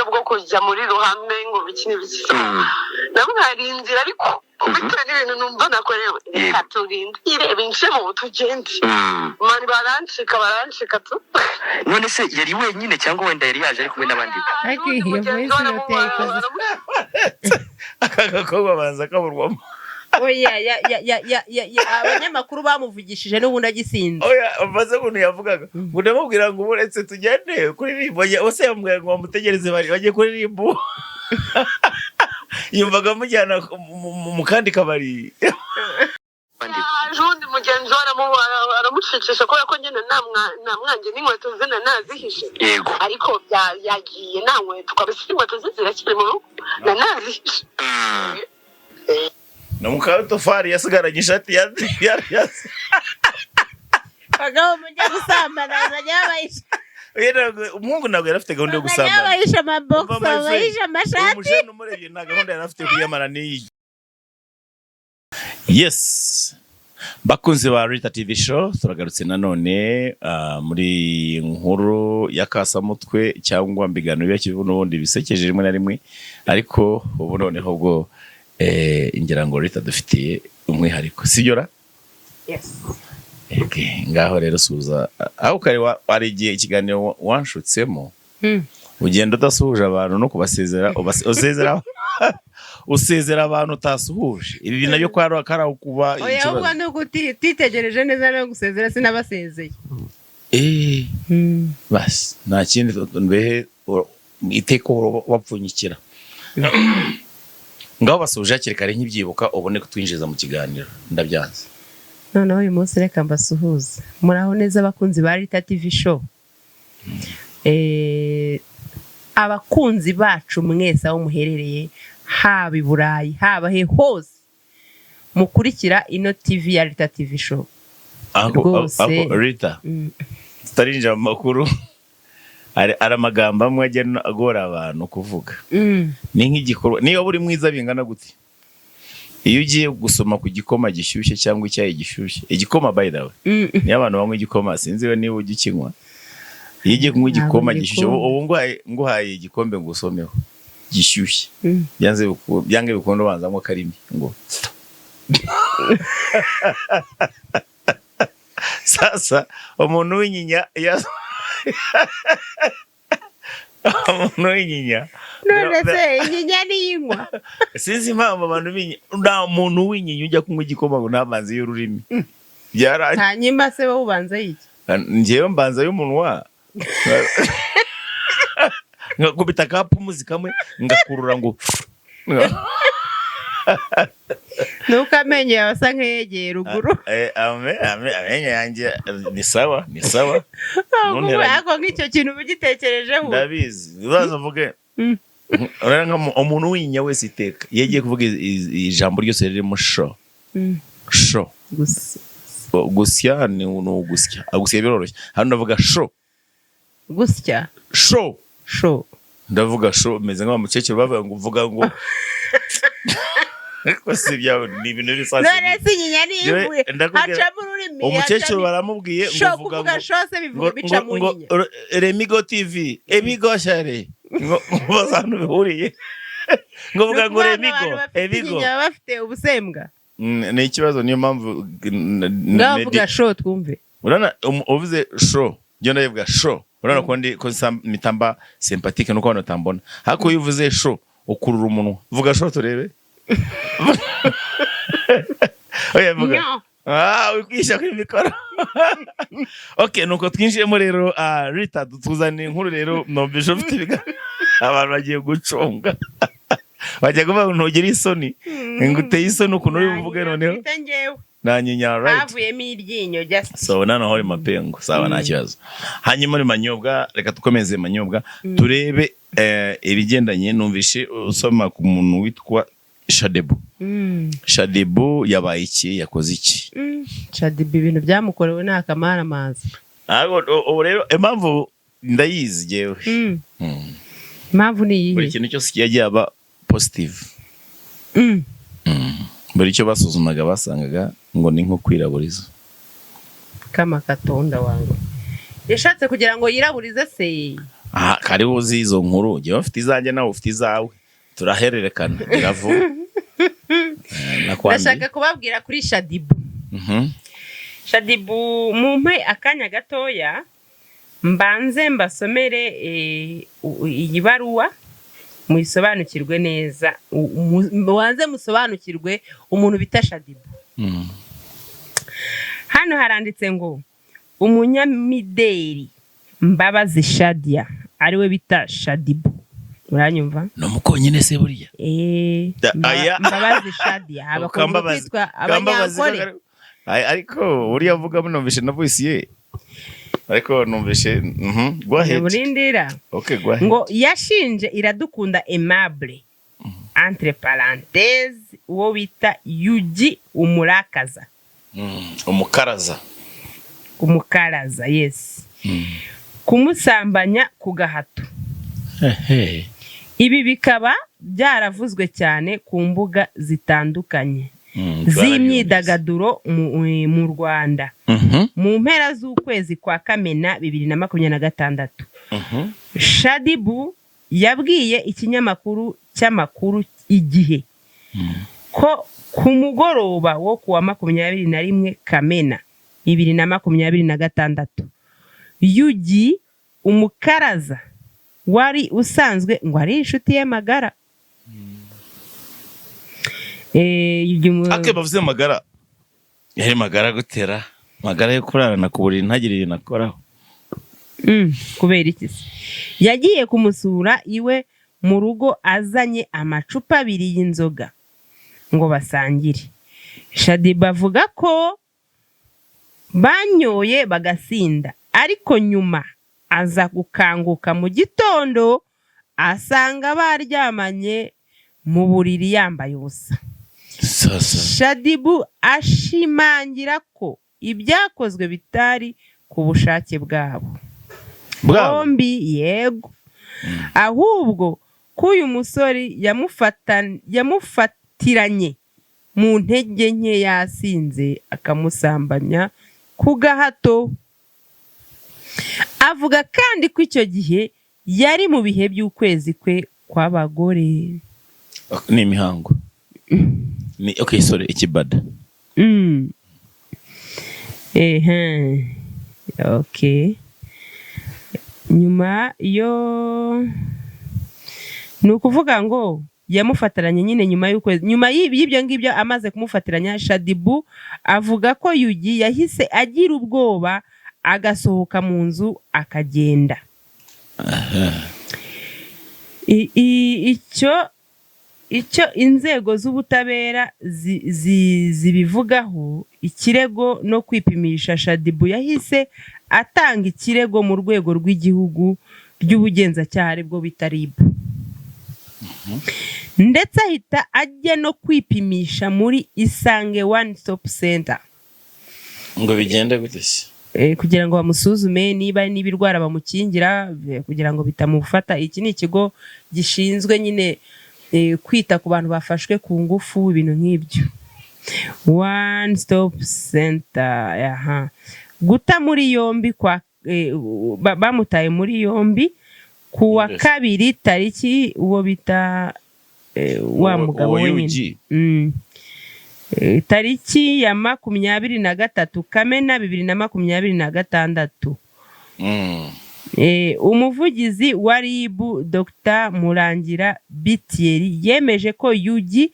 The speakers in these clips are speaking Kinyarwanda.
buryo bwo kujya muri ruhame ngo bikini bikisa namwari inzira ariko kubitera ibintu numva nakorewe reka turindire bince mu tugende mani barancika tu none se yari wenyine cyangwa wenda yari yaje ari kumwe n'abandi aka gakobwa banza kaburwamo oya abanyamakuru bamuvugishije n'ubundi agisinze oya baze ukuntu yavugaga ngo ndamubwira ngo uretse tujyane kuririmba ose yambwira ngo bamutegereze bajye kuririmba yumvaga mujyana mu kandi kabari jundi mugenzi aramucikisha kubera ko nyine nta mwanjye n'inkweto ze nazihishe ariko yagiye nta nkweto kabisa inkweto ze zirakiri mu rugo nazihishe na mukatofari yasigaranye ishati ya bagabo mujya gusambana bazajya babayisha umuhungu ntabwo yari afite gahunda yo gusambana bazajya babayisha amabogisi babayisha amashati umusheni umurebye nta gahunda yari afite kuyamara n'iyi yes bakunze ba Rita TV show turagarutse nanone muri nkuru ya kasamutwe cyangwa mbigano y'akivu n'ubundi bisekeje rimwe na rimwe ariko ubu noneho bwo ingira ngo Rita dufitiye umwihariko sibyo yes ngaho rero suza aho kare wari igihe ikiganiro wanshutsemo ugenda udasuhuje abantu no kubasezera usezera abantu utasuhuje ibi bintu nabyo kwara kuba ikibazo oya no gutitegereje neza no gusezera sinabasezeye bas nta kindi mbehe iteko wapfunyikira ngaho basuje hakiri kare nk'ibyibuka ubone kutwinjiza mu kiganiro ndabyanze noneho uyu munsi reka mbasuhuze muraho neza abakunzi ba Rita TV show abakunzi bacu mwese aho muherereye haba i Burayi haba he hose mukurikira ino TV ya Rita TV show ako Rita tutarinjira mu makuru ari amagambo amwe agena agora abantu kuvuga ni nk'igikorwa niyo buri mwiza bingana gute iyo ugiye gusoma ku gikoma gishyushye cyangwa icyayi gishyushye igikoma by the way ni abantu bamwe igikoma sinzi we niba ugikinywa iyo ugiye kunywa igikoma gishyushye ubu nguhaye igikombe ngo usomeho gishyushye byange bikunda ubanzamo karimi ngo sasa umuntu w'inyinya umuntu w'inyinya none se inyinya niyinywa sinzi impamvu abantu nta muntu w'inyinya ujya kunywa igikoma ngo ntamanzi y'ururimi hanyuma se wowe ubanza yiki njyewe mbanza y'umunwa ngakubita akapuzi kamwe ngakurura ngo nuko amenyo yawe asa nk'eyegeye ruguru amenyo yanjye ni sawa ako nk'icyo kintu ugitekerejeho ndabizi bibaza mvuge umuntu w'inyinya wese iteka iyo agiye kuvuga ijambo ryose ririmo sho gusya ni ugusya agusya biroroshye hano ndavuga sho gusya sho ndavuga sho meze nk'abamukecuru bavuga ngo uvuga ngo ko si byawe ni ibintu bisase none si nyinya niyivuye hacamo ururimi umukecuru baramubwiye ngo uvuga ngo shose bivuga bica mu nyinya Remigo TV Emigo share ngo bazanu bihuriye ngo vuga ngo Remigo bafite ubusembwa ni ikibazo niyo mpamvu ndavuga sho twumve urana uvuze sho byo ndavuga sho urana ko ndi ko nitamba sympathetique nuko hano tambona hako yuvuze sho ukurura umunwa vuga sho turebe oya vuga ukwisha kuri mikoro okay nuko twinjiyemo rero Rita tuzane inkuru rero nombesho ufite biga abantu bagiye guconga bajya kuvuga ngo ntugire isoni nguteye isoni ukuntu uri buvuge noneho nanyinya right havuyemo iryinyo just so nano hori mapengo sawa nta kibazo hanyuma muri manyobwa reka tukomeze manyobwa turebe ibigendanye numvishe usoma ku muntu witwa Shadibu yabaye iki yakoze iki Shadibu ibintu byamukorewe nta kamara amazi ubu rero impamvu ndayizi jewe impamvu ni iyi buri kintu cyose yagiye aba positive buri cyo basuzumaga basangaga ngo ni nko kwiraburiza kama katonda wangu yashatse kugira ngo yiraburize se aha kari uzi izo nkuru njye bafite izanjye nawe ufite izawe turahererekana biravuga ndashaka kubabwira kuri Shadibu. Shadibu mumpe akanya gatoya mbanze mbasomere iyi baruwa muyisobanukirwe neza, mubanze musobanukirwe umuntu bita Shadibu. Hano haranditse ngo umunyamideli Mbabazi Shadia ariwe bita Shadibu. Uranyumva? No mukonyene se buriya. Mbabazi Shadia abakunze kwitwa abanyankore. Ariko uriya avuga numvishe na voice ye. Ariko numvishe gwahe. Burindira. Okay gwahe. Ngo yashinje Iradukunda Aimable. Entre parenthèses uwo bita Yugi Umurakaza. Umukaraza yes. Kumusambanya ku gahato. Ibi bikaba byaravuzwe cyane ku mbuga zitandukanye z'imyidagaduro mu Rwanda mu mpera z'ukwezi kwa Kamena 2026. Shadibu yabwiye ikinyamakuru cy'amakuru Igihe ko ku mugoroba wo kuwa 21 Kamena 2026 Yugi Umukaraza wari usanzwe ngo ari inshuti ye magara. Ake bavuze magara yari magara gutera magara yo kurarana ku buriri ntagirire nakoraho. Kubera iki se yagiye kumusura iwe mu rugo azanye amacupa 2 y'inzoga ngo basangire. Shadibu avuga ko banyoye bagasinda ariko nyuma aza gukanguka mu gitondo asanga baryamanye mu buriri yambaye ubusa. Shadibu ashimangira ko ibyakozwe bitari ku bushake bwabo bombi yego, ahubwo ko uyu musore yamufatiranye mu ntege nke yasinze akamusambanya ku gahato. Avuga kandi ko icyo gihe yari mu bihe by'ukwezi kwe kw'abagore. Ni imihango. Ni okay sorry ikibada. Okay. Nyuma yo nukuvuga ngo yamufataranye nyine nyuma y'ibyo ngibyo amaze kumufatiranya Shadibu avuga ko Yugi yahise agira ubwoba agasohoka mu nzu akagenda. Icyo inzego z'ubutabera zibivugaho ikirego no kwipimisha, Shadibu yahise atanga ikirego mu rwego rw'igihugu ry'ubugenzacyaha aribwo bita RIB. Ndetse ahita ajya no kwipimisha muri Isange One Stop Center. Ngo bigende gute se? Kugira ngo bamusuzume niba n'ibirwara bamukingira kugira ngo bitamufata. Iki ni ikigo gishinzwe nyine kwita ku bantu bafashwe ku ngufu ibintu nk'ibyo. One Stop Center. Guta muri yombi kwa bamutaye muri yombi kuwa 2 tariki uwo bita wa mugabo wenyine. Tariki ya 23 Kamena 2026. Umuvugizi wa RIB Dr. Murangira Bitieri yemeje ko Yugi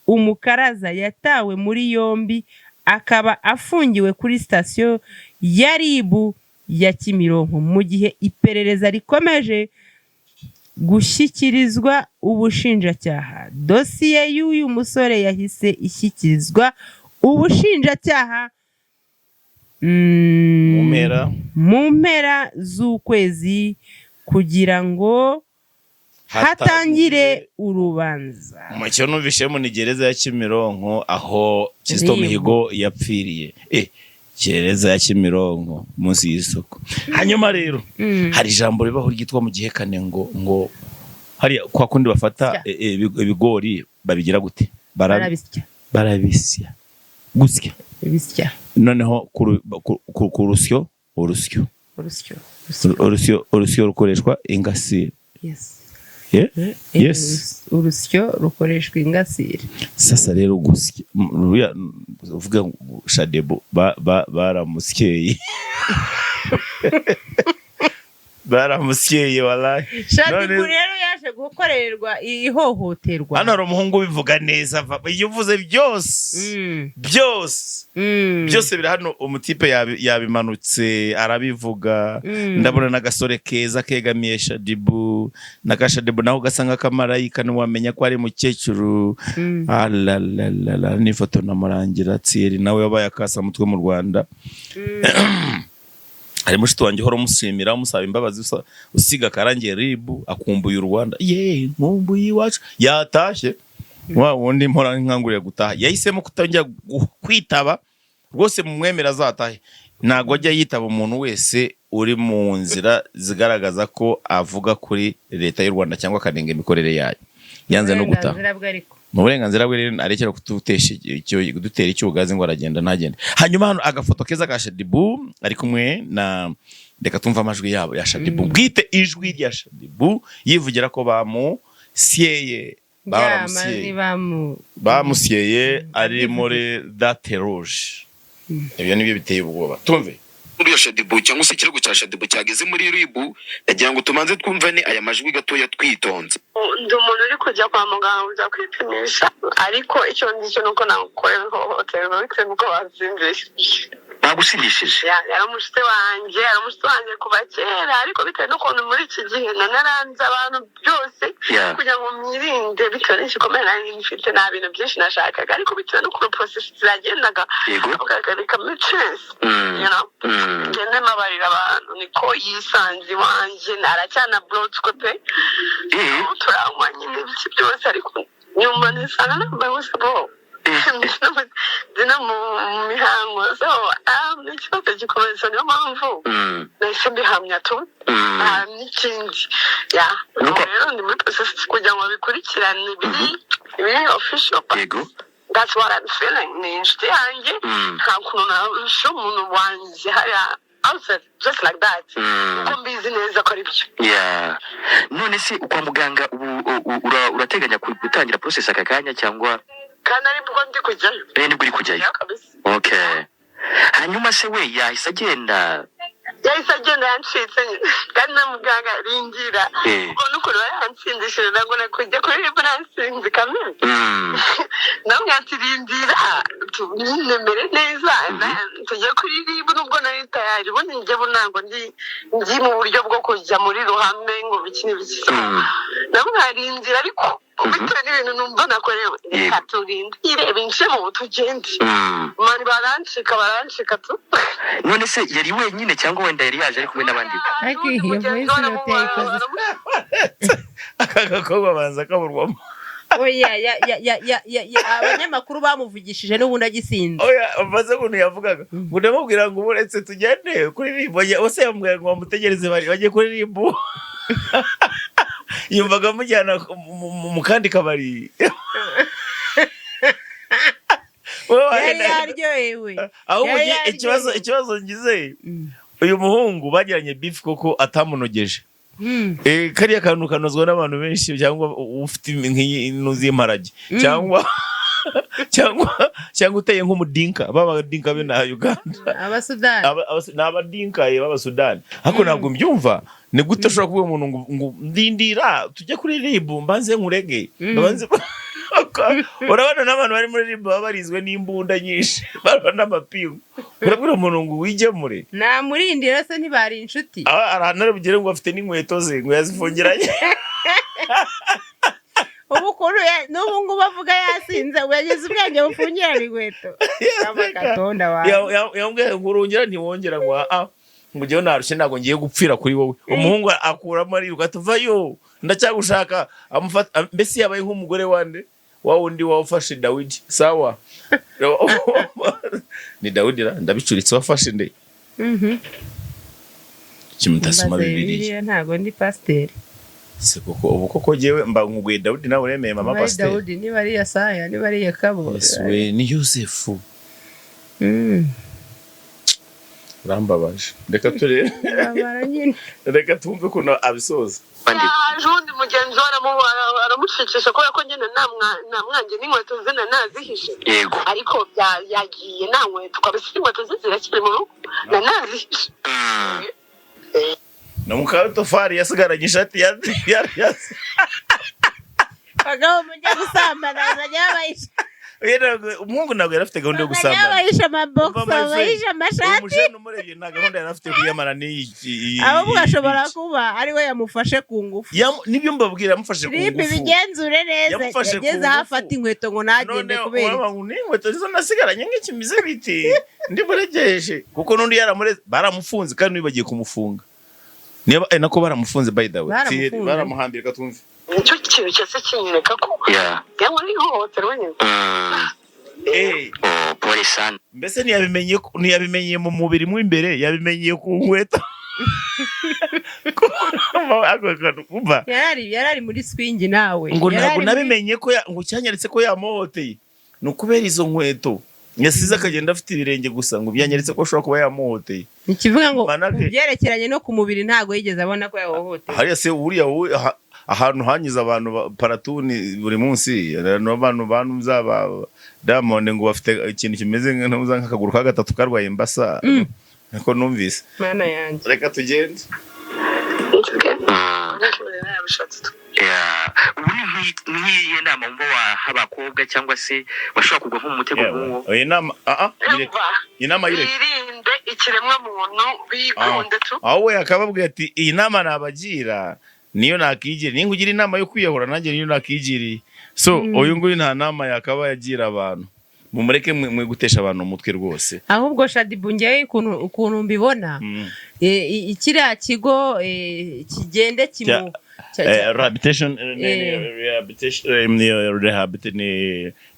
Umukaraza yatawe muri yombi akaba afungiwe kuri station ya RIB ya Kimironko mu gihe iperereza rikomeje gushyikirizwa ubushinjacyaha. Dosiye y'uyu musore yahise ishyikirizwa ubushinjacyaha mu mpera z'ukwezi kugira ngo hatangire urubanza. Macyo numvishemo ni gereza ya Kimironko aho Kizito Mihigo yapfiriye. Gereza ya Kimironko munsi y'isoko. Hanyuma rero hari ijambo ribaho ryitwa mu gihekane ngo hari kwa kundi bafata ibigori babigira gute? Barabisya. Gusya. Bisya. Noneho ku rusyo urusyo rukoreshwa ingasire. Yes. Yeah? Yes. Urusyo rukoreshwa ingasire. Sasa rero gusya uvuga Shadebo baramusyeye. Baramusyeye wallahi. Shadebo rero yaje gukorerwa ihohoterwa. Hano umuhungu bivuga neza iyo uvuze byose byose biri hano umutipe yabimanutse arabivuga. Ndabona nagasore keza kegamiye Shadebo nakashadebo naho gasanga kamarayika niwamenya ko ari mukecuru. Alalala ni foto namurangira Thierry nawe yabaye akasa mutwe mu Rwanda. Ari mushito wanjye horo musimira musaba imbabazi usiga karangiye ribu akumbuye u Rwanda. Nkumbuye iwacu yatashe wa wundi mpora nkanguriye gutaha yahisemo kutangira kwitaba rwose mu mwemera azatahe. Nago ajya yitaba umuntu wese uri mu nzira zigaragaza ko avuga kuri leta y'u Rwanda cyangwa kanenge imikorere yayo. Yanze no gutaha mu burenganzira bwe rero arekera kututesha kudutera icyugazi ngo aragenda ntagende. Hanyuma hano agafoto keza ka Shadebo ari kumwe na reka tumva amajwi yabo ya Shadebo bwite ijwi rya Shadebo yivugira ko bamusyeye bamusyeye ari muri date rouge. Ibyo nibyo biteye ubwoba tumve muri ya Shadebo cyangwa se ikirego cya Shadebo cyageze muri ribu yagira ngo tumanze twumvane aya majwi gatoya twitonze. Ndi umuntu uri kujya kwa muganga uza kwipimisha ariko icyo ndicyo nuko nakorera ihohoterwa bitewe nuko bazinjishije. Bagusindishije? Yari umushite wanjye kuva kera ariko bitewe n'ukuntu muri iki gihe naranze abantu byose kugira ngo mwirinde bitewe n'igikomere nari mfite nta bintu byinshi nashakaga ariko bitewe n'ukuntu process ziragendaga ukagarika muri chance ngende mabarira abantu niko yisanze iwanjye naracyana blotswe pe turanywa nyine ibiki byose ariko nyuma nisanga nambaye wose bo zina mu mihango so n'ikibazo gikomeye so niyo mpamvu nahise mbihamya tu n'ikindi rero ndi muri process kugira ngo bikurikirane biri official. That's what I'm feeling. Ni inshuti yanjye nta kuntu narusha umuntu wanjye hariya outside just like that. Uko mbizi neza ko ari byo. None se kwa muganga urateganya gutangira process aka kanya cyangwa kandi ari bwo ndi kujyayo? Nibwo uri kujyayo. Okay. Hanyuma se we yahise agenda yancitse kandi na muganga rindira ubwo n'ukuntu yansindishije ntabwo nakujya kuri ribu nansinzi kamere nawe nkatirindira tunemere neza tujye kuri ribu nubwo nari tayari ubundi njyewe ntabwo ndi mu buryo bwo kujya muri ruhame ngo bikini bikisa nawe nkarindira ariko bitewe n'ibintu numva nakorewe reka turindire bince mu tugende mani barancika tu. None se yari wenyine cyangwa wenda yari yaje ari kumwe n'abandi? Aka gakobwa banza kaburwamo. Oya abanyamakuru bamuvugishije n'ubundi agisinze. Oya baze kuntu yavugaga ngo ndamubwira ngo uretse tujyane kuri ribu wose yambwira ngo bamutegereze bajye kuri ribu. Yumvaga mujyana mu kandi kabari. Yaryohewe. Ahubwo ikibazo ngize uyu muhungu bagiranye beef koko atamunogeje. Kariya kantu kanozwa n'abantu benshi cyangwa ufite nk'inuzi y'imparage cyangwa uteye nk'umudinka babadinka bina Uganda abasudani n'abadinka b'abasudani ariko ntabwo mbyumva ni gute ushobora kuvuga umuntu ngo ndindira tujye kuri ribu mbanze nkurege mbanze urabona n'abantu bari muri ribu babarizwe n'imbunda nyinshi barabona amapingu urabwira umuntu ngo wigemure namurindira se ntibari inshuti arahana bugere ngo afite n'inkweto ze ngo yazifungiranye ubu kuru n'ubu ngubu bavuga yasinze uyagize ubwenge bufungirana inkweto n'amagatonda wawe yambwiye ngo urongera ntiwongera ngo ngo ujyeho narushye ntabwo ngiye gupfira kuri wowe. Umuhungu akuramo ariruka tuvayo ndacyagushaka amufata mbese yabaye nk'umugore wande wa wundi wafashe Dawidi sawa ni Dawidi ndabicuritse wafashe nde kimutasoma Bibiliya ntago ndi pasteur se koko ubu koko jewe mba nguguye Dawidi nawe uremeye mama pasteur Dawidi ni bari Yesaya ni bari Yakabo we ni Yosefu urambabaje reka turebe reka tumve ko abisoza yaje undi mugenzi we aramucecesha kubera ko nyine nta mwange n'inkweto ze nazihishe yego ariko yagiye nta nkweto kabisa inkweto ze zirakiri mu rugo nazihishe na Mukatofari yasigaranye ishati ya bagabo mujya gusambana bazajya babayisha umuhungu ntabwo yari afite gahunda yo gusambana babayisha amabokisi babayisha amashati umusheni umurebye nta gahunda yari afite kuyamara n'iki ahubwo ashobora kuba ari we yamufashe ku ngufu nibyo mbabwira yamufashe ku Philippe ngufu bigenzure neza yageze aho afata inkweto ngo ntagende kubera inkweto nizo nasigaranye nk'ikimize biti ndimuregeje kuko n'undi baramufunze kandi bagiye kumufunga niba nako baramufunze by the way baramuhambira katumve nicyo kintu cyose kinyereka ko yawe ari ihohoterwa nyine pole sana mbese ntiyabimenye mu mubiri mo imbere yabimenyeye ku nkweto yari ari muri swingi nawe ngo ntabwo nabimenye ko ngo cyanyaretse ko yamuhoteye ni ukubera izo nkweto yasize akagenda afite ibirenge gusa ngo byanyeretse ko ashobora kuba yamuhoteye ikivuga ngo byerekeranye no ku mubiri ntabwo yigeze abona ko yahohoteye hariya se uriya ahantu hanyize abantu paratuni buri munsi abantu banuzaba Diamond ngo bafite ikintu kimeze nk'akaguru ka gatatu karwaye imbasa niko numvise mana yanjye reka tugende nk'iyi nama mbo waha abakobwa cyangwa se bashobora kugwa nko mu mutego nk'uwo iyi nama yirinde ikiremwa muntu bikunde tu aho we akababwira ati iyi nama nabagira niyo nakigire ninga ugira inama yo kwiyahura nanjye niyo nakigiriye so uyu nguyu nta nama yakaba yagira abantu mumureke mwe gutesha abantu umutwe rwose ahubwo Shadibu ngewe ukuntu mbibona ikiriya kigo kigende kimu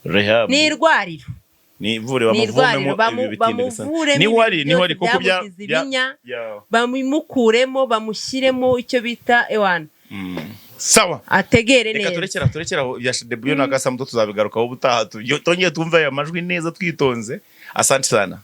rehab ni irwariro ni ivure bamuvuremo niho kuko bamukuremo bamushyiremo icyo bita ewana sawa ategere neza reka turekera bya Shadibu yo nakasamuto tuzabigarukaho ubutaha tongeye tumva aya majwi neza twitonze asante sana